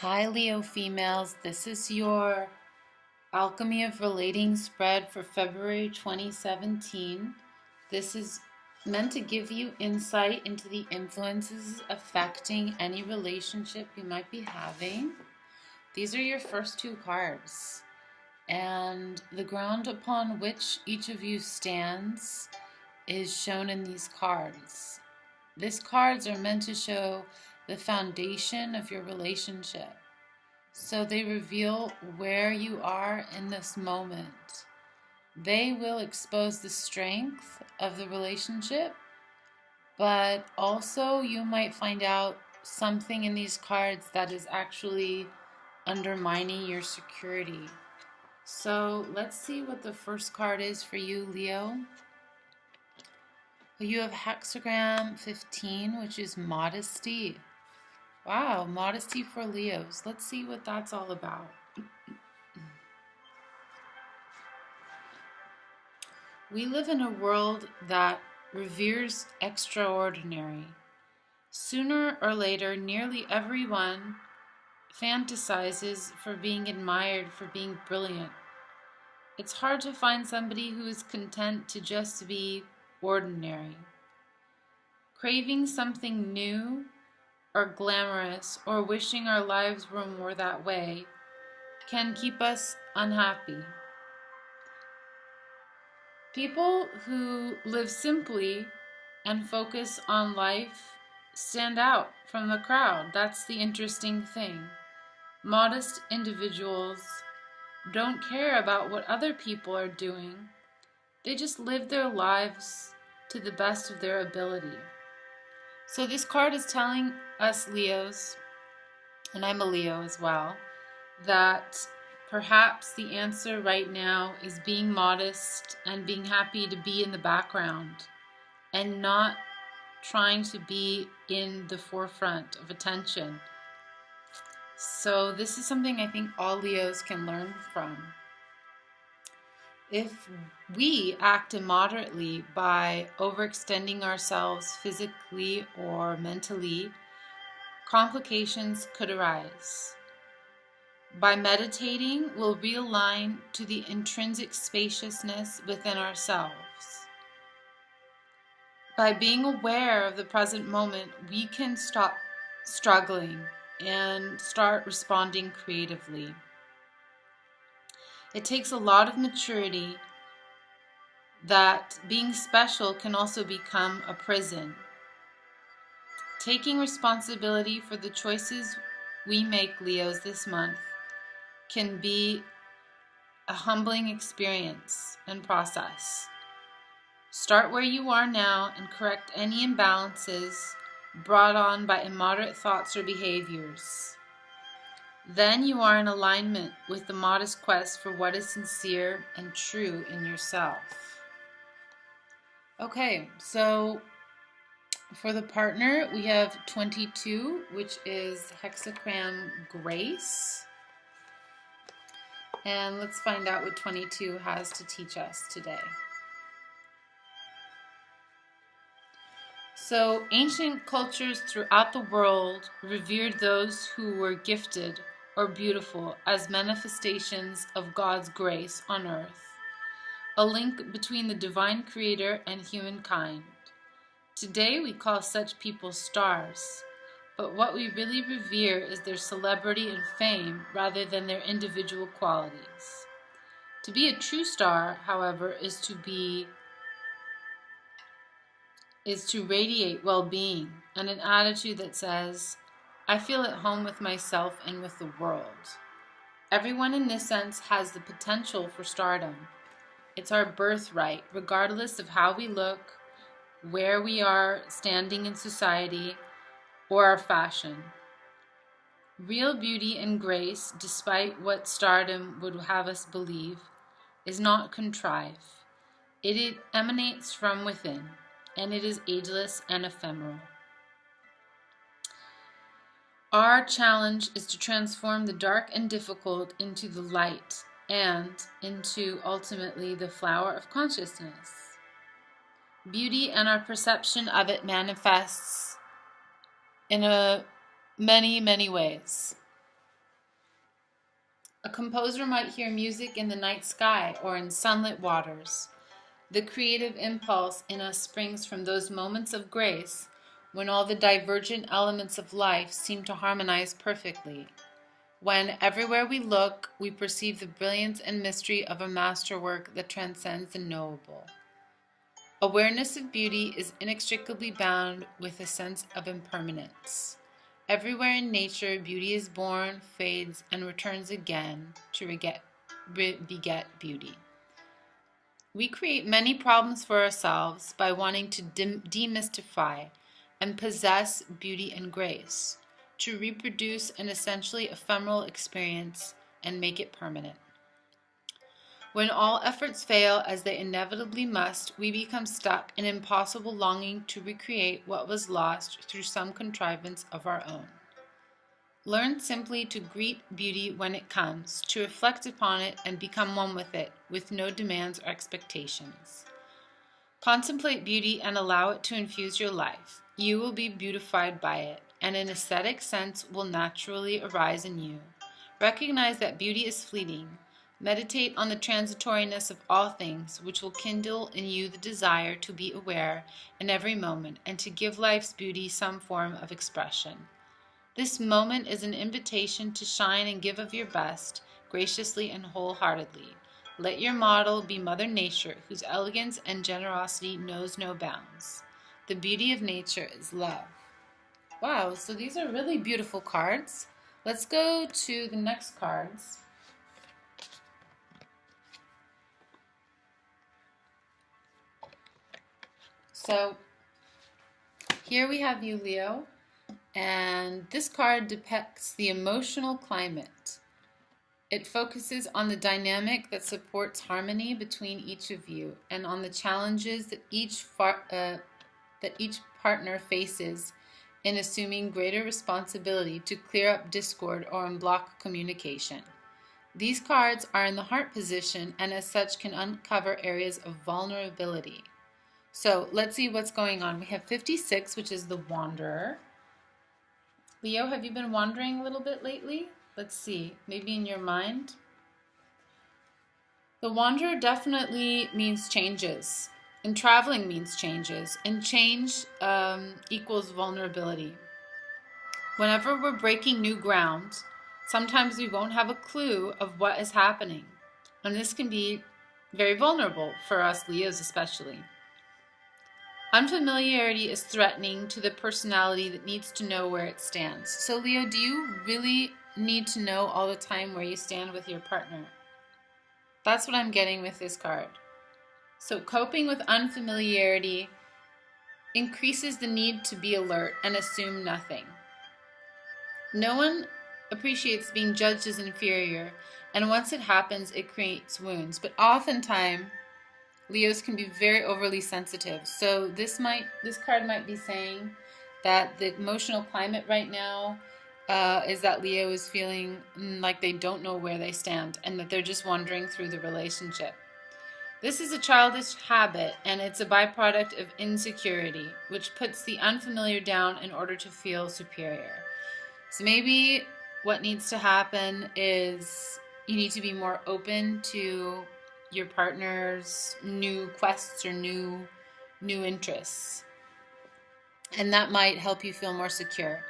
Hi, Leo females. This is your Alchemy of Relating spread for February 2017. This is meant to give you insight into the influences affecting any relationship you might be having. These are your first two cards, and the ground upon which each of you stands is shown in these cards. These cards are meant to show the foundation of your relationship. So they reveal where you are in this moment. They will expose the strength of the relationship, but also you might find out something in these cards that is actually undermining your security. So let's see what the first card is for you, Leo. You have hexagram 15, which is modesty. Wow, modesty for Leos. Let's see what that's all about. We live in a world that reveres extraordinary. Sooner or later, nearly everyone fantasizes for being admired for being brilliant. It's hard to find somebody who is content to just be ordinary. Craving something new or glamorous or wishing our lives were more that way can keep us unhappy. People who live simply and focus on life stand out from the crowd. That's the interesting thing. Modest individuals don't care about what other people are doing. They just live their lives to the best of their ability. So this card is telling us Leos, and I'm a Leo as well, that perhaps the answer right now is being modest and being happy to be in the background and not trying to be in the forefront of attention. So this is something I think all Leos can learn from. If we act immoderately by overextending ourselves physically or mentally, complications could arise. By meditating, we'll realign to the intrinsic spaciousness within ourselves. By being aware of the present moment, we can stop struggling and start responding creatively. It takes a lot of maturity that being special can also become a prison. Taking responsibility for the choices we make, Leos, this month can be a humbling experience and process. Start where you are now and correct any imbalances brought on by immoderate thoughts or behaviors. Then you are in alignment with the modest quest for what is sincere and true in yourself. Okay, so for the partner, we have 22, which is hexagram grace. And let's find out what 22 has to teach us today. So, ancient cultures throughout the world revered those who were gifted or beautiful as manifestations of God's grace on earth, a link between the divine creator and humankind. Today we call such people stars, but what we really revere is their celebrity and fame rather than their individual qualities. To be a true star, however, is to radiate well-being and an attitude that says, I feel at home with myself and with the world. Everyone in this sense has the potential for stardom. It's our birthright, regardless of how we look, where we are standing in society, or our fashion. Real beauty and grace, despite what stardom would have us believe, is not contrived. It emanates from within, and it is ageless and ephemeral. Our challenge is to transform the dark and difficult into the light and into, ultimately, the flower of consciousness. Beauty and our perception of it manifests in many, many ways. A composer might hear music in the night sky or in sunlit waters. The creative impulse in us springs from those moments of grace when all the divergent elements of life seem to harmonize perfectly. When everywhere we look, we perceive the brilliance and mystery of a masterwork that transcends the knowable. Awareness of beauty is inextricably bound with a sense of impermanence. Everywhere in nature, beauty is born, fades, and returns again to beget beauty. We create many problems for ourselves by wanting to demystify and possess beauty and grace, to reproduce an essentially ephemeral experience and make it permanent. When all efforts fail, as they inevitably must, we become stuck in impossible longing to recreate what was lost through some contrivance of our own. Learn simply to greet beauty when it comes, to reflect upon it and become one with it, with no demands or expectations. Contemplate beauty and allow it to infuse your life. You will be beautified by it, and an aesthetic sense will naturally arise in you. Recognize that beauty is fleeting. Meditate on the transitoriness of all things, which will kindle in you the desire to be aware in every moment and to give life's beauty some form of expression. This moment is an invitation to shine and give of your best, graciously and wholeheartedly. Let your model be Mother Nature, whose elegance and generosity knows no bounds. The beauty of nature is love. Wow, so these are really beautiful cards. Let's go to the next cards. So here we have you, Leo, and this card depicts the emotional climate. It focuses on the dynamic that supports harmony between each of you and on the challenges that each partner faces in assuming greater responsibility to clear up discord or unblock communication. These cards are in the heart position and as such can uncover areas of vulnerability. So let's see what's going on. We have 56, which is the Wanderer. Leo, have you been wandering a little bit lately? Let's see, maybe in your mind. The Wanderer definitely means changes, and traveling means changes, and change equals vulnerability. Whenever we're breaking new ground, sometimes we won't have a clue of what is happening, and this can be very vulnerable for us Leos especially. Unfamiliarity is threatening to the personality that needs to know where it stands. So Leo, do you really need to know all the time where you stand with your partner? That's what I'm getting with this card. So coping with unfamiliarity increases the need to be alert and assume nothing. No one appreciates being judged as inferior, and once it happens, it creates wounds. But oftentimes, Leos can be very overly sensitive. So this card might be saying that the emotional climate right now is that Leo is feeling like they don't know where they stand and that they're just wandering through the relationship. This is a childish habit and it's a byproduct of insecurity, which puts the unfamiliar down in order to feel superior. So maybe what needs to happen is you need to be more open to your partner's new quests or new interests. And that might help you feel more secure.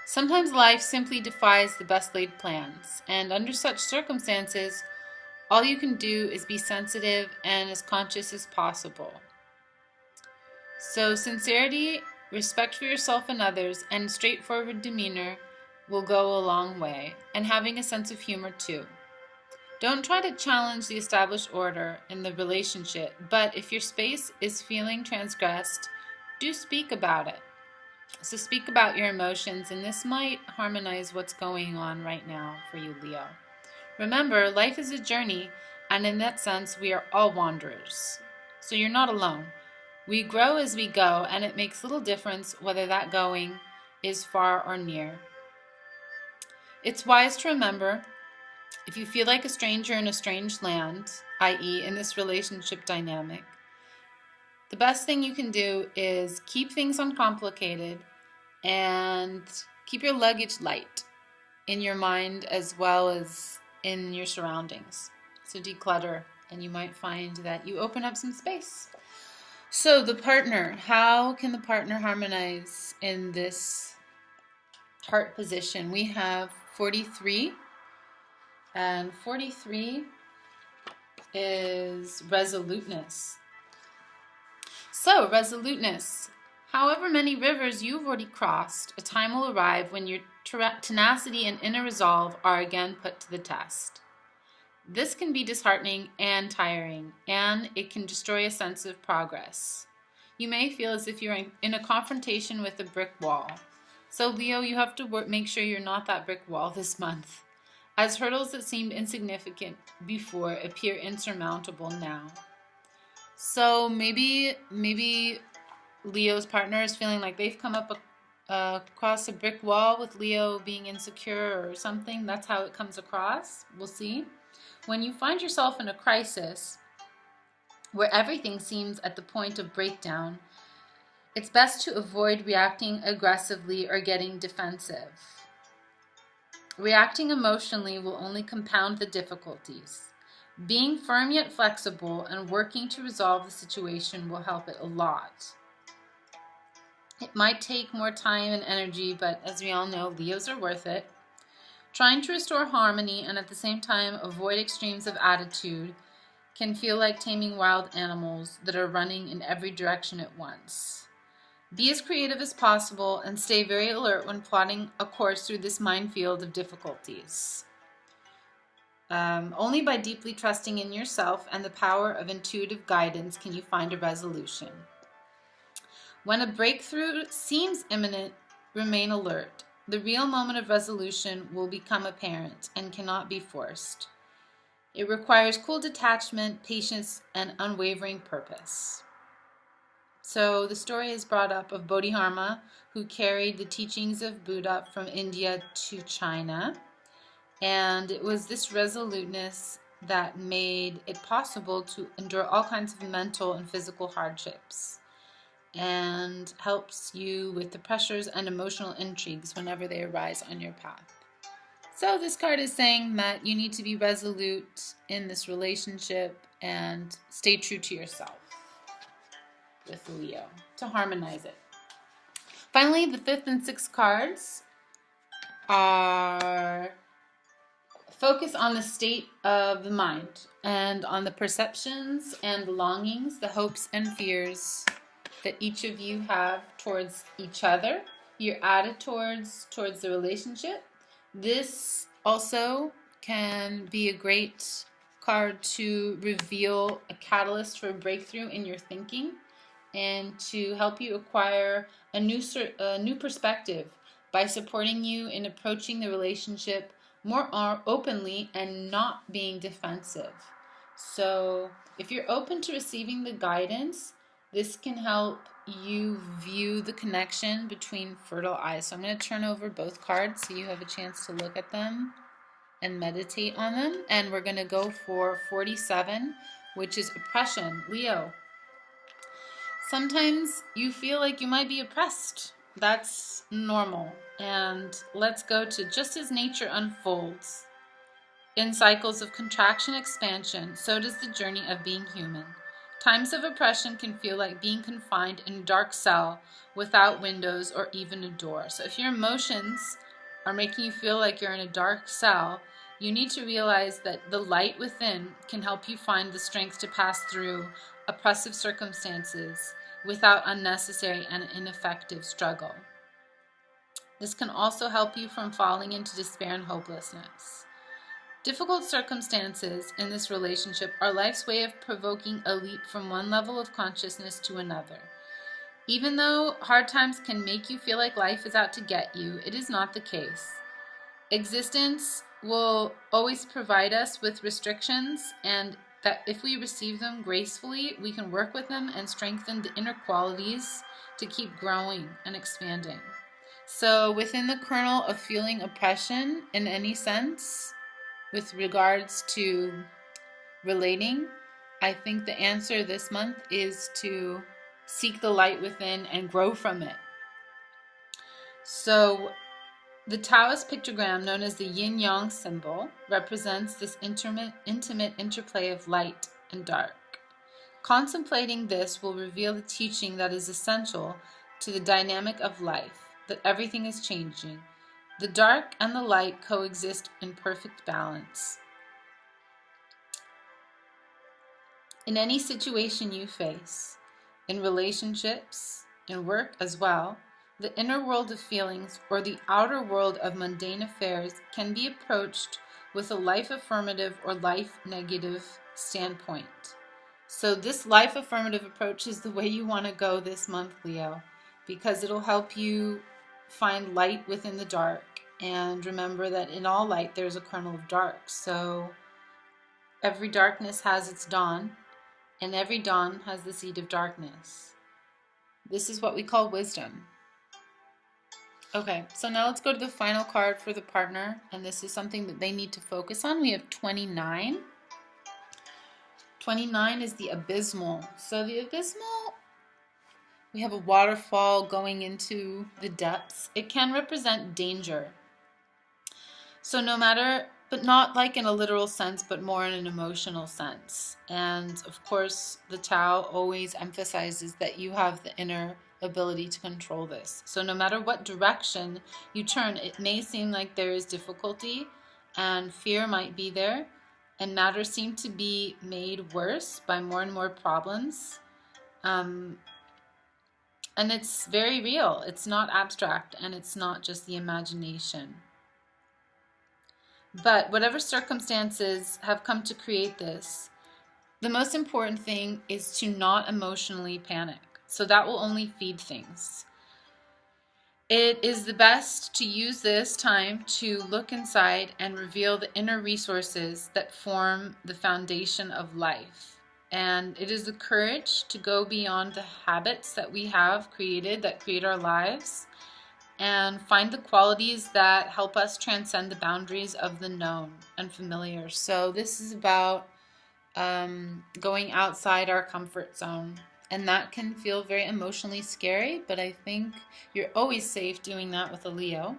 Sometimes life simply defies the best laid plans, and under such circumstances, all you can do is be sensitive and as conscious as possible. So sincerity, respect for yourself and others, and straightforward demeanor will go a long way, and having a sense of humor too. Don't try to challenge the established order in the relationship, but if your space is feeling transgressed, do speak about it. So speak about your emotions, and this might harmonize what's going on right now for you, Leo. Remember, life is a journey, and in that sense, we are all wanderers. So you're not alone. We grow as we go, and it makes little difference whether that going is far or near. It's wise to remember, if you feel like a stranger in a strange land, i.e. in this relationship dynamic, the best thing you can do is keep things uncomplicated and keep your luggage light in your mind as well as in your surroundings. So declutter, and you might find that you open up some space. So the partner, how can the partner harmonize in this heart position? We have 43, and 43 is resoluteness. So resoluteness, however many rivers you've already crossed, a time will arrive when your tenacity and inner resolve are again put to the test. This can be disheartening and tiring, and it can destroy a sense of progress. You may feel as if you're in a confrontation with a brick wall. So Leo, you have to make sure you're not that brick wall this month, as hurdles that seemed insignificant before appear insurmountable now. So maybe Leo's partner is feeling like they've come up across a brick wall with Leo being insecure or something. That's how it comes across. We'll see. When you find yourself in a crisis where everything seems at the point of breakdown, it's best to avoid reacting aggressively or getting defensive. Reacting emotionally will only compound the difficulties. Being firm yet flexible and working to resolve the situation will help it a lot. It might take more time and energy, but as we all know, Leos are worth it. Trying to restore harmony and at the same time avoid extremes of attitude can feel like taming wild animals that are running in every direction at once. Be as creative as possible and stay very alert when plotting a course through this minefield of difficulties. Only by deeply trusting in yourself and the power of intuitive guidance can you find a resolution. When a breakthrough seems imminent, remain alert. The real moment of resolution will become apparent and cannot be forced. It requires cool detachment, patience, and unwavering purpose. So the story is brought up of Bodhidharma, who carried the teachings of Buddha from India to China. And it was this resoluteness that made it possible to endure all kinds of mental and physical hardships, and helps you with the pressures and emotional intrigues whenever they arise on your path. So this card is saying that you need to be resolute in this relationship and stay true to yourself with Leo to harmonize it. Finally, the 5th and 6th cards are focus on the state of the mind and on the perceptions and longings, the hopes and fears that each of you have towards each other, your attitude towards the relationship. This also can be a great card to reveal a catalyst for a breakthrough in your thinking and to help you acquire a new perspective by supporting you in approaching the relationship more openly and not being defensive. So if you're open to receiving the guidance, this can help you view the connection between fertile eyes. So I'm going to turn over both cards so you have a chance to look at them and meditate on them. And we're going to go for 47, which is oppression. Leo, sometimes you feel like you might be oppressed. That's normal. And let's go to just as nature unfolds in cycles of contraction, expansion, so does the journey of being human. Times of oppression can feel like being confined in a dark cell without windows or even a door. So if your emotions are making you feel like you're in a dark cell, you need to realize that the light within can help you find the strength to pass through oppressive circumstances without unnecessary and ineffective struggle. This can also help you from falling into despair and hopelessness. Difficult circumstances in this relationship are life's way of provoking a leap from one level of consciousness to another. Even though hard times can make you feel like life is out to get you, it is not the case. Existence will always provide us with restrictions, and that if we receive them gracefully, we can work with them and strengthen the inner qualities to keep growing and expanding. So within the kernel of feeling oppression in any sense, with regards to relating, I think the answer this month is to seek the light within and grow from it. So The Taoist pictogram, known as the yin-yang symbol, represents this intimate interplay of light and dark. Contemplating this will reveal the teaching that is essential to the dynamic of life, that everything is changing. The dark and the light coexist in perfect balance. In any situation you face, in relationships, in work as well, the inner world of feelings or the outer world of mundane affairs can be approached with a life affirmative or life negative standpoint. So this life affirmative approach is the way you want to go this month, Leo, because it'll help you find light within the dark. And remember that in all light there's a kernel of dark. So every darkness has its dawn, and every dawn has the seed of darkness. This is what we call wisdom. Okay, so now let's go to the final card for the partner, and this is something that they need to focus on. We have 29. 29 is the abysmal. So the abysmal, we have a waterfall going into the depths. It can represent danger. So no matter, but not like in a literal sense, but more in an emotional sense. And of course, the Tao always emphasizes that you have the inner ability to control this. So no matter what direction you turn, it may seem like there is difficulty and fear might be there, and matters seem to be made worse by more and more problems. And it's very real. It's not abstract, and it's not just the imagination. But whatever circumstances have come to create this, the most important thing is to not emotionally panic. So that will only feed things. It is the best to use this time to look inside and reveal the inner resources that form the foundation of life. And it is the courage to go beyond the habits that we have created, that create our lives, and find the qualities that help us transcend the boundaries of the known and familiar. So this is about going outside our comfort zone. And that can feel very emotionally scary, but I think you're always safe doing that with a Leo.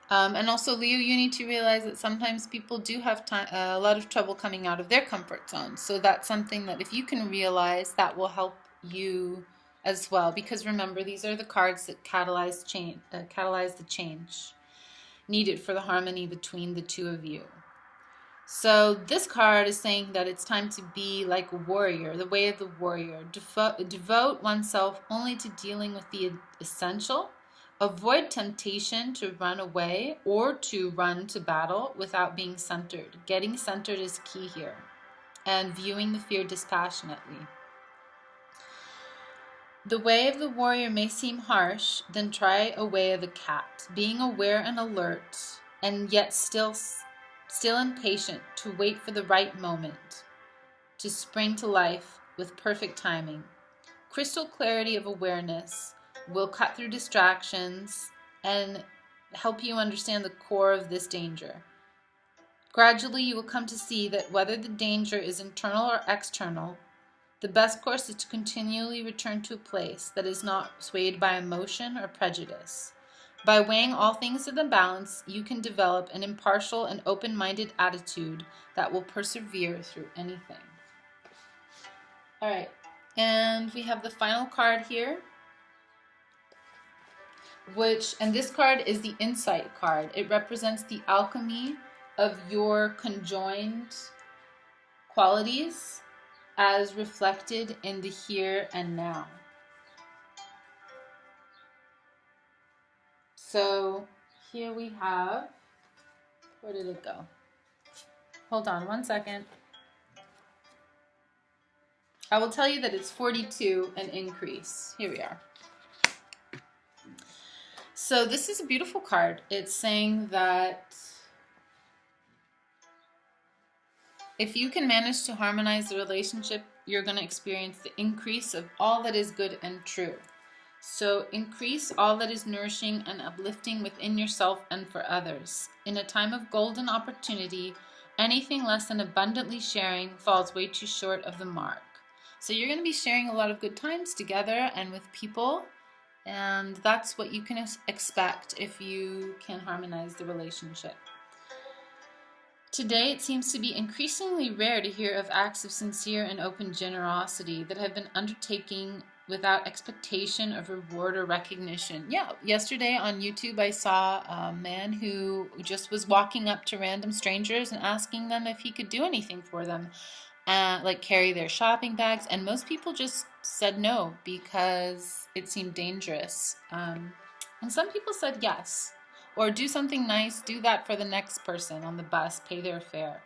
And also, Leo, you need to realize that sometimes people do have a lot of trouble coming out of their comfort zone. So that's something that if you can realize, that will help you as well. Because remember, these are the cards that catalyze the change needed for the harmony between the two of you. So this card is saying that it's time to be like a warrior, the way of the warrior. Devote oneself only to dealing with the essential. Avoid temptation to run away or to run to battle without being centered. Getting centered is key here. And viewing the fear dispassionately. The way of the warrior may seem harsh, then try a way of the cat. Being aware and alert, and yet still impatient to wait for the right moment to spring to life with perfect timing. Crystal clarity of awareness will cut through distractions and help you understand the core of this danger. Gradually, you will come to see that whether the danger is internal or external, the best course is to continually return to a place that is not swayed by emotion or prejudice. By weighing all things in the balance, you can develop an impartial and open-minded attitude that will persevere through anything. All right, and we have the final card here, and this card is the Insight card. It represents the alchemy of your conjoined qualities as reflected in the here and now. So here we have, where did it go? Hold on one second. I will tell you that it's 42 an increase. Here we are. So this is a beautiful card. It's saying that if you can manage to harmonize the relationship, you're going to experience the increase of all that is good and true. So increase all that is nourishing and uplifting within yourself and for others. In a time of golden opportunity, anything less than abundantly sharing falls way too short of the mark. So you're going to be sharing a lot of good times together and with people, And that's what you can expect if you can harmonize the relationship. Today, it seems to be increasingly rare to hear of acts of sincere and open generosity that have been undertaken without expectation of reward or recognition. Yeah, yesterday on YouTube, I saw a man who just was walking up to random strangers and asking them if he could do anything for them, like carry their shopping bags. And most people just said no because it seemed dangerous. And some people said yes. Or do something nice, do that for the next person on the bus, pay their fare.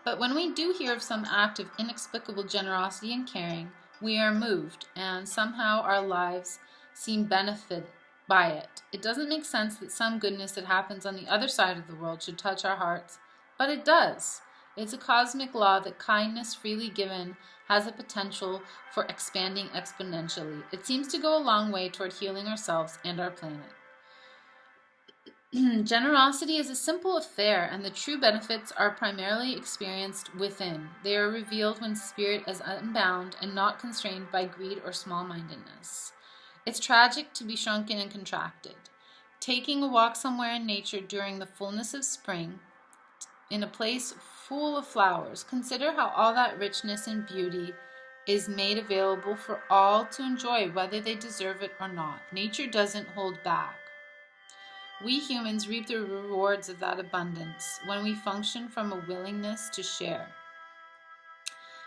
But when we do hear of some act of inexplicable generosity and caring, we are moved, and somehow our lives seem benefited by it. It doesn't make sense that some goodness that happens on the other side of the world should touch our hearts, but it does. It's a cosmic law that kindness freely given has a potential for expanding exponentially. It seems to go a long way toward healing ourselves and our planet. Generosity is a simple affair, and the true benefits are primarily experienced within. They are revealed when spirit is unbound and not constrained by greed or small-mindedness. It's tragic to be shrunken and contracted. Taking a walk somewhere in nature during the fullness of spring, in a place full of flowers, consider how all that richness and beauty is made available for all to enjoy, whether they deserve it or not. Nature doesn't hold back. We humans reap the rewards of that abundance when we function from a willingness to share.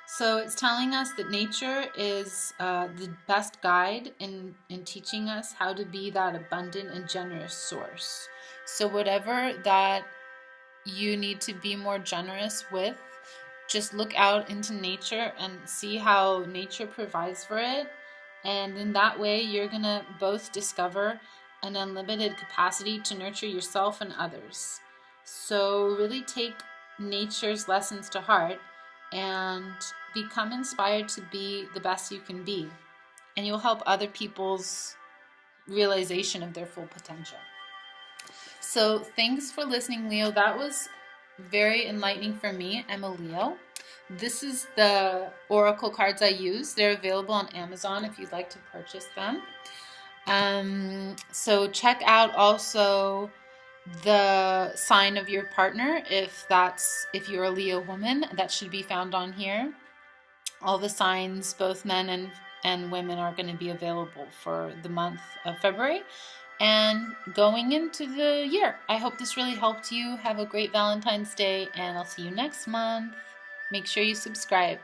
So it's telling us that nature is the best guide in teaching us how to be that abundant and generous source. So whatever that you need to be more generous with, just look out into nature and see how nature provides for it. And in that way, you're going to both discover an unlimited capacity to nurture yourself and others. So really take nature's lessons to heart and become inspired to be the best you can be. And you'll help other people's realization of their full potential. So thanks for listening, Leo. That was very enlightening for me. I'm a Leo. This is the oracle cards I use. They're available on Amazon if you'd like to purchase them. So check out also the sign of your partner if you're a Leo woman. That should be found on here. All the signs, both men and women, are going to be available for the month of February and going into the year. I hope this really helped you. Have a great Valentine's Day, and I'll see you next month. Make sure you subscribe.